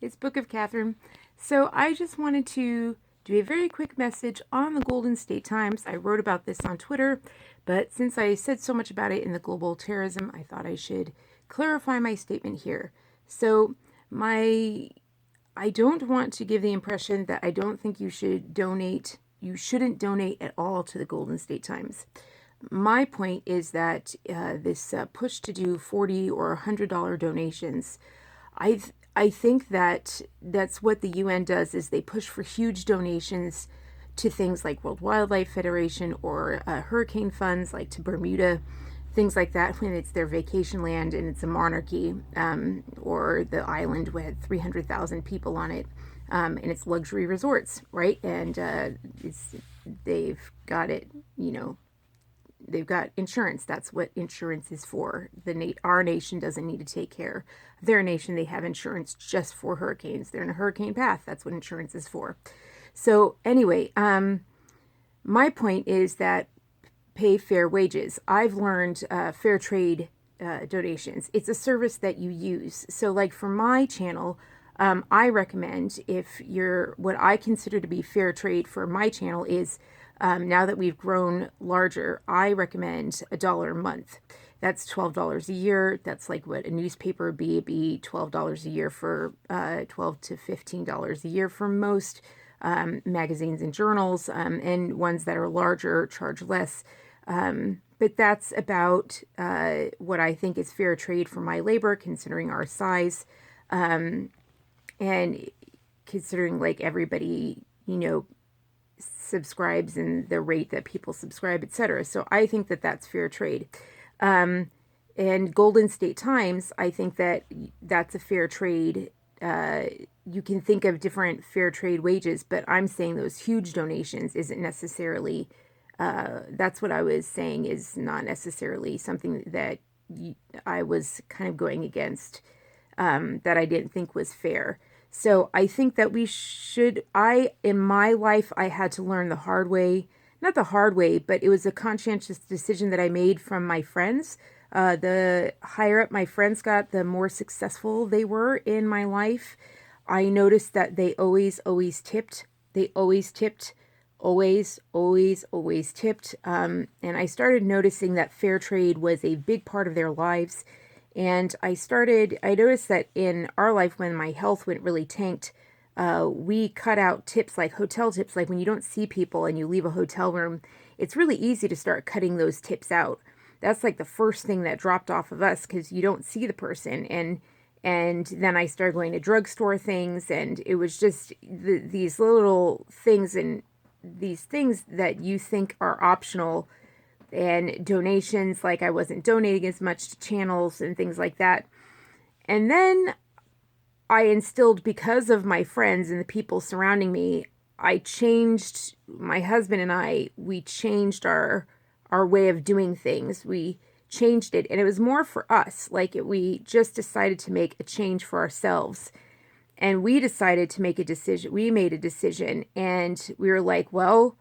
It's Book of Catherine. So I just wanted to do a very quick message on the Golden State Times. I wrote about this on Twitter, but since I said so much about it in the global terrorism, I thought I should clarify my statement here. So I don't want to give the impression that I don't think you shouldn't donate at all to the Golden State Times. My point is that this push to do $40 or $100 donations, I think that that's what the UN does, is they push for huge donations to things like World Wildlife Federation or hurricane funds, like to Bermuda, things like that, when it's their vacation land and it's a monarchy, or the island with 300,000 people on it, and it's luxury resorts, right? And they've got it, they've got insurance. That's what insurance is for. Our nation doesn't need to take care of their nation. They have insurance just for hurricanes. They're in a hurricane path. That's what insurance is for. So anyway, my point is that pay fair wages. I've learned fair trade donations. It's a service that you use. So like for my channel, I recommend, if what I consider to be fair trade for my channel is, now that we've grown larger, I recommend $1 a month. That's $12 a year. That's like what a newspaper would be. It'd be $12 a year for $12 to $15 a year for most magazines and journals, and ones that are larger charge less. But that's about what I think is fair trade for my labor, considering our size, and considering like everybody, subscribes and the rate that people subscribe, etc. So I think that that's fair trade. And Golden State Times, I think that that's a fair trade. You can think of different fair trade wages, but I'm saying those huge donations isn't necessarily, that's what I was saying is not necessarily something that I was kind of going against, that I didn't think was fair. So I think that in my life, I had to learn the hard way, not the hard way, but it was a conscientious decision that I made from my friends. The higher up my friends got, the more successful they were in my life. I noticed that they always tipped. They always tipped, always tipped. And I started noticing that fair trade was a big part of their lives. And I noticed that in our life, when my health went really tanked, we cut out tips, like hotel tips. Like when you don't see people and you leave a hotel room, it's really easy to start cutting those tips out. That's like the first thing that dropped off of us, because you don't see the person. And then I started going to drugstore things, and it was just these little things, and these things that you think are optional, and donations, like I wasn't donating as much to channels and things like that. And then I instilled, because of my friends and the people surrounding me, my husband and we changed our way of doing things. We changed it, and it was more for us. We just decided to make a change for ourselves. And we decided to make a decision. We made a decision, and we were like, well,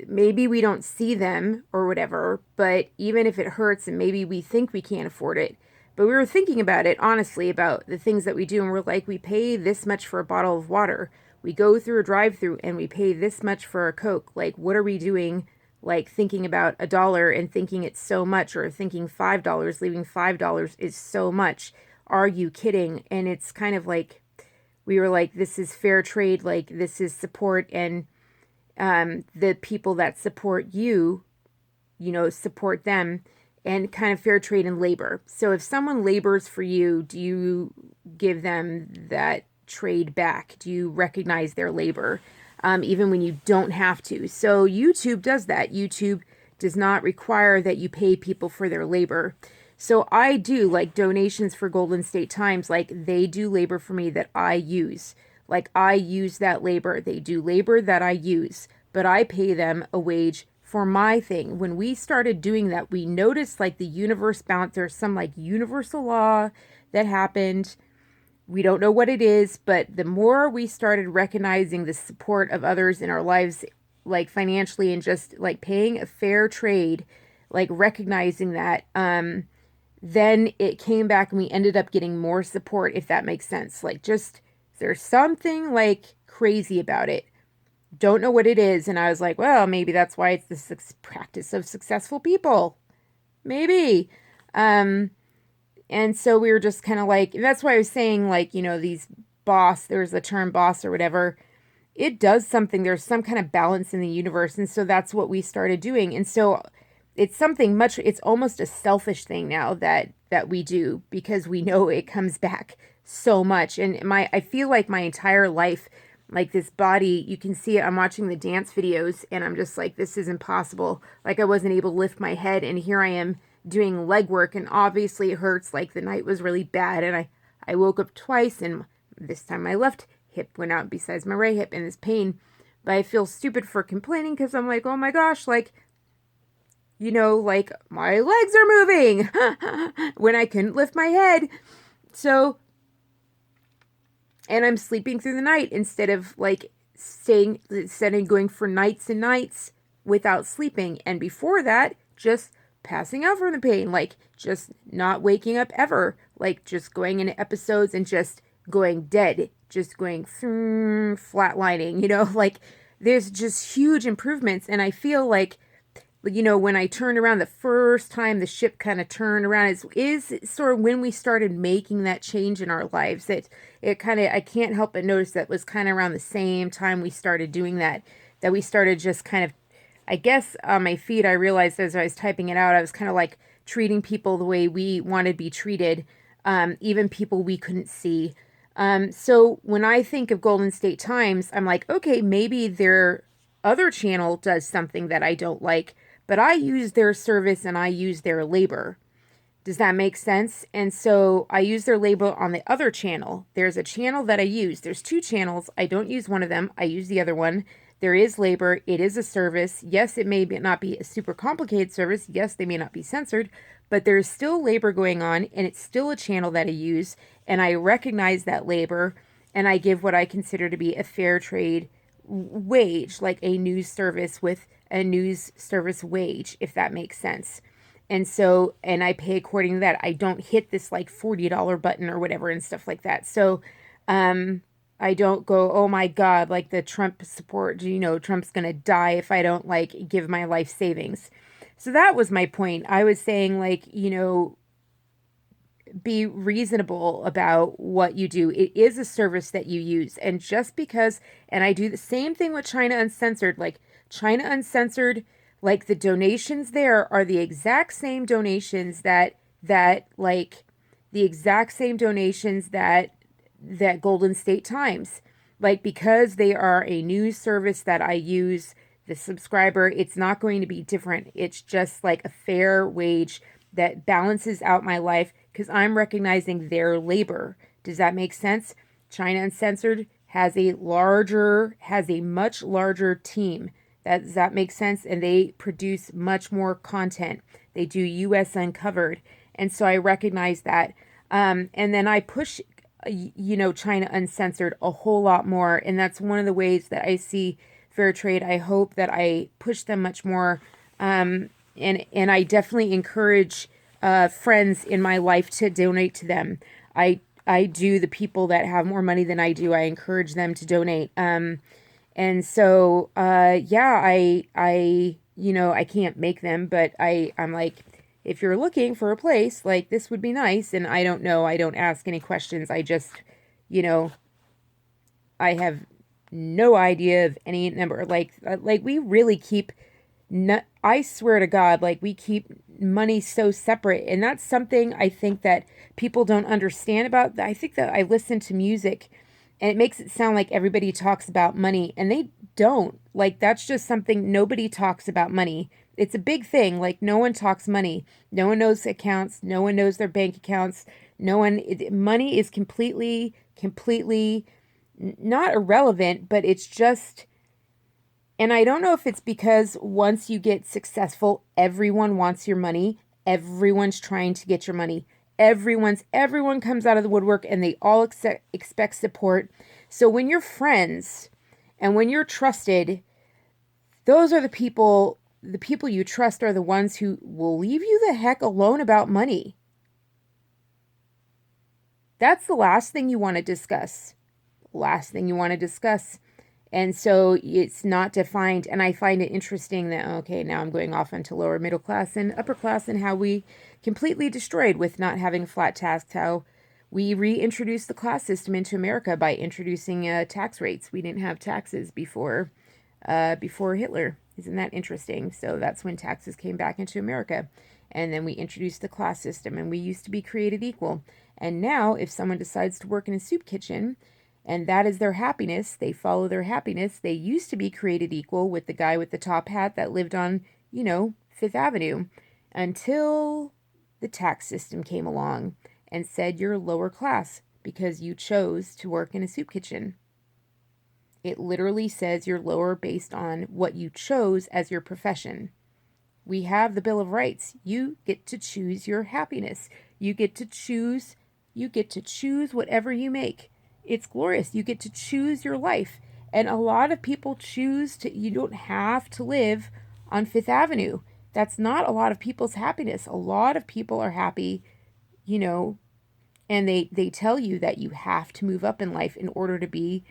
maybe we don't see them or whatever, but even if it hurts and maybe we think we can't afford it, but we were thinking about it honestly, about the things that we do, and we're like, we pay this much for a bottle of water. We go through a drive-through and we pay this much for a Coke. Like, what are we doing? Like thinking about $1 and thinking it's so much, or thinking $5, leaving $5 is so much. Are you kidding? And it's kind of like, we were like, this is fair trade. Like, this is support, and the people that support you, support them, and kind of fair trade in labor. So if someone labors for you, do you give them that trade back? Do you recognize their labor, even when you don't have to? So YouTube does that. YouTube does not require that you pay people for their labor. So I do, like, donations for Golden State Times, like they do labor for me that I use. Like, I use that labor. They do labor that I use, but I pay them a wage for my thing. When we started doing that, we noticed like the universe bound. There's some like universal law that happened. We don't know what it is, but the more we started recognizing the support of others in our lives, like financially, and just like paying a fair trade, like recognizing that, then it came back and we ended up getting more support, if that makes sense. Like, just there's something like crazy about it. Don't know what it is. And I was like, well, maybe that's why it's the practice of successful people. Maybe. Um, and so we were just kind of like, that's why I was saying, like, these boss, there's the term boss or whatever. It does something. There's some kind of balance in the universe. And so that's what we started doing. And so it's something much, it's almost a selfish thing now that we do, because we know it comes back so much. And I feel like my entire life, like this body, you can see it. I'm watching the dance videos and I'm just like, this is impossible. Like, I wasn't able to lift my head, and here I am doing leg work, and obviously it hurts. Like, the night was really bad, and I woke up twice, and this time my left hip went out besides my right hip in this pain. But I feel stupid for complaining, because I'm like, oh my gosh, like, like, my legs are moving when I couldn't lift my head. So, and I'm sleeping through the night instead of like going for nights and nights without sleeping. And before that, just passing out from the pain, like just not waking up ever, like just going into episodes and just going dead, just going flatlining, like there's just huge improvements. And I feel like, when I turned around the first time the ship kind of turned around is sort of when we started making that change in our lives. That it kind of, I can't help but notice that was kind of around the same time we started doing that we started just kind of, I guess on my feed, I realized as I was typing it out, I was kind of like treating people the way we wanted to be treated, even people we couldn't see. So when I think of Golden State Times, I'm like, okay, maybe their other channel does something that I don't like, but I use their service and I use their labor. Does that make sense? And so I use their labor on the other channel. There's a channel that I use. There's two channels. I don't use one of them. I use the other one. There is labor. It is a service. Yes, it may not be a super complicated service. Yes, they may not be censored, but there's still labor going on, and it's still a channel that I use. And I recognize that labor, and I give what I consider to be a fair trade wage, like a news service with a news service wage, if that makes sense. And so, and I pay according to that. I don't hit this like $40 button or whatever and stuff like that. So, I don't go, oh my God, like the Trump support, Trump's going to die if I don't like give my life savings. So that was my point. I was saying, like, be reasonable about what you do. It is a service that you use. And just because, and I do the same thing with China Uncensored, like China Uncensored, like the donations there are the exact same donations that Golden State Times, like, because they are a news service that I use, the subscriber, it's not going to be different. It's just like a fair wage that balances out my life, because I'm recognizing their labor. Does that make sense? China Uncensored has a much larger team. Does that make sense? And they produce much more content. They do US Uncovered. And so I recognize that. And then I push, China Uncensored a whole lot more. And that's one of the ways that I see fair trade. I hope that I push them much more. And I definitely encourage friends in my life to donate to them. I do, the people that have more money than I do, I encourage them to donate. And so, yeah, I can't make them, but I'm like, if you're looking for a place, like, this would be nice. And I don't know, I don't ask any questions. I just, I have no idea of any number. Like we really keep, I swear to God, like, we keep money so separate. And that's something I think that people don't understand about. I think that I listen to music and it makes it sound like everybody talks about money, and they don't. Like, that's just something, nobody talks about money. It's a big thing. Like, no one talks money. No one knows accounts. No one knows their bank accounts. Money is completely not irrelevant, but it's just, and I don't know if it's because once you get successful, everyone wants your money. Everyone's trying to get your money. Everyone comes out of the woodwork, and they all expect support. So when you're friends and when you're trusted, those are the people you trust are the ones who will leave you the heck alone about money. That's the last thing you want to discuss. Last thing you want to discuss. And so it's not defined. And I find it interesting that, okay, now I'm going off into lower middle class and upper class and how we completely destroyed with not having flat tax, how we reintroduced the class system into America by introducing tax rates. We didn't have taxes before Hitler. Isn't that interesting? So that's when taxes came back into America. And then we introduced the class system, and we used to be created equal. And now, if someone decides to work in a soup kitchen, and that is their happiness, they follow their happiness. They used to be created equal with the guy with the top hat that lived on, Fifth Avenue, until the tax system came along and said you're lower class because you chose to work in a soup kitchen. It literally says you're lower based on what you chose as your profession. We have the Bill of Rights. You get to choose your happiness. You get to choose whatever you make. It's glorious. You get to choose your life. And a lot of people you don't have to live on Fifth Avenue. That's not a lot of people's happiness. A lot of people are happy, and they tell you that you have to move up in life in order to be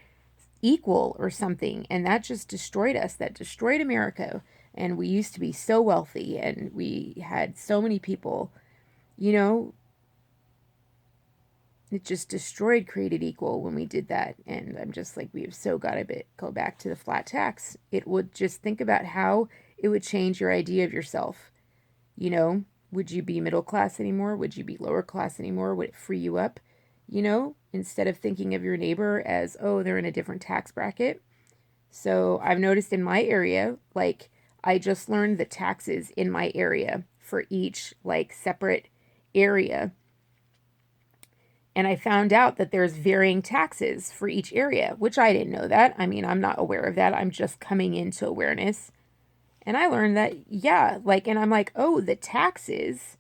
equal or something. And that just destroyed us. That destroyed America. And we used to be so wealthy, and we had so many people, it just destroyed created equal when we did that. And I'm just like, we have so got to go back to the flat tax. It would just think about how it would change your idea of yourself. Would you be middle class anymore? Would you be lower class anymore? Would it free you up? Instead of thinking of your neighbor as, oh, they're in a different tax bracket. So I've noticed in my area, like, I just learned the taxes in my area for each, like, separate area. And I found out that there's varying taxes for each area, which I didn't know that. I mean, I'm not aware of that. I'm just coming into awareness. And I learned that, yeah, and I'm like, oh, the taxes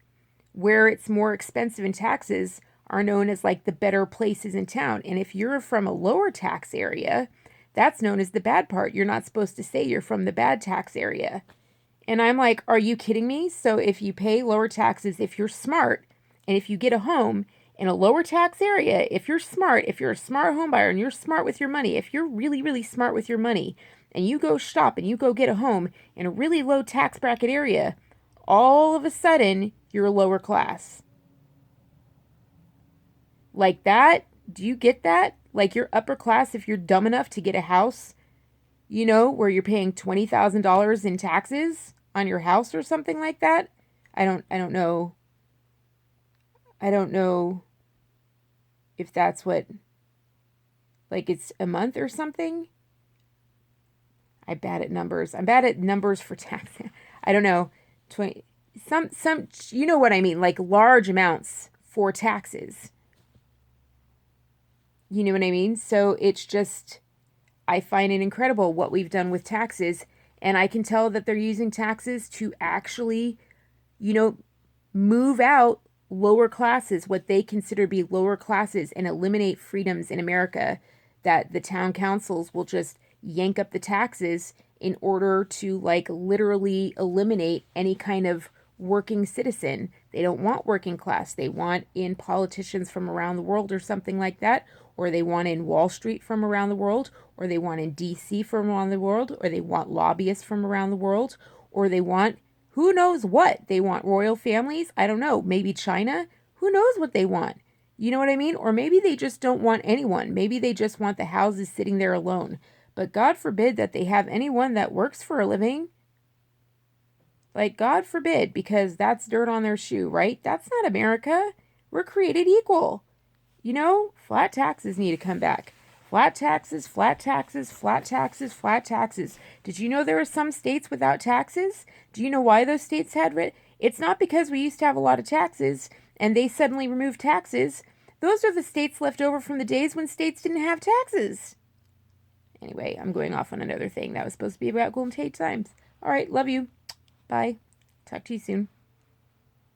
where it's more expensive in taxes are known as like the better places in town. And if you're from a lower tax area, that's known as the bad part. You're not supposed to say you're from the bad tax area. And I'm like, are you kidding me? So if you pay lower taxes, if you're smart, and if you get a home in a lower tax area, if you're a smart home buyer and you're smart with your money, if you're really, really smart with your money, and you go shop and you go get a home in a really low tax bracket area, all of a sudden, you're lower class. Like that? Do you get that? Like you're upper class if you're dumb enough to get a house, where you're paying $20,000 in taxes on your house or something like that? I don't know. I don't know if that's what, like, it's a month or something. I'm bad at numbers. I'm bad at numbers for tax. I don't know. Some, you know what I mean? Like large amounts for taxes. You know what I mean? So it's just, I find it incredible what we've done with taxes. And I can tell that they're using taxes to actually, move out lower classes, what they consider to be lower classes, and eliminate freedoms in America, that the town councils will just yank up the taxes in order to like literally eliminate any kind of working citizen. They don't want working class. They want in politicians from around the world or something like that, or they want in Wall Street from around the world, or they want in DC from around the world, or they want lobbyists from around the world, or they want who knows what? They want royal families? I don't know. Maybe China? Who knows what they want? You know what I mean? Or maybe they just don't want anyone. Maybe they just want the houses sitting there alone. But God forbid that they have anyone that works for a living. Like, God forbid, because that's dirt on their shoe, right? That's not America. We're created equal. Flat taxes need to come back. Flat taxes, flat taxes, flat taxes, flat taxes. Did you know there are some states without taxes? Do you know why those states had It's not because we used to have a lot of taxes and they suddenly removed taxes. Those are the states left over from the days when states didn't have taxes. Anyway, I'm going off on another thing that was supposed to be about Golden Tate Times. All right, love you. Bye. Talk to you soon.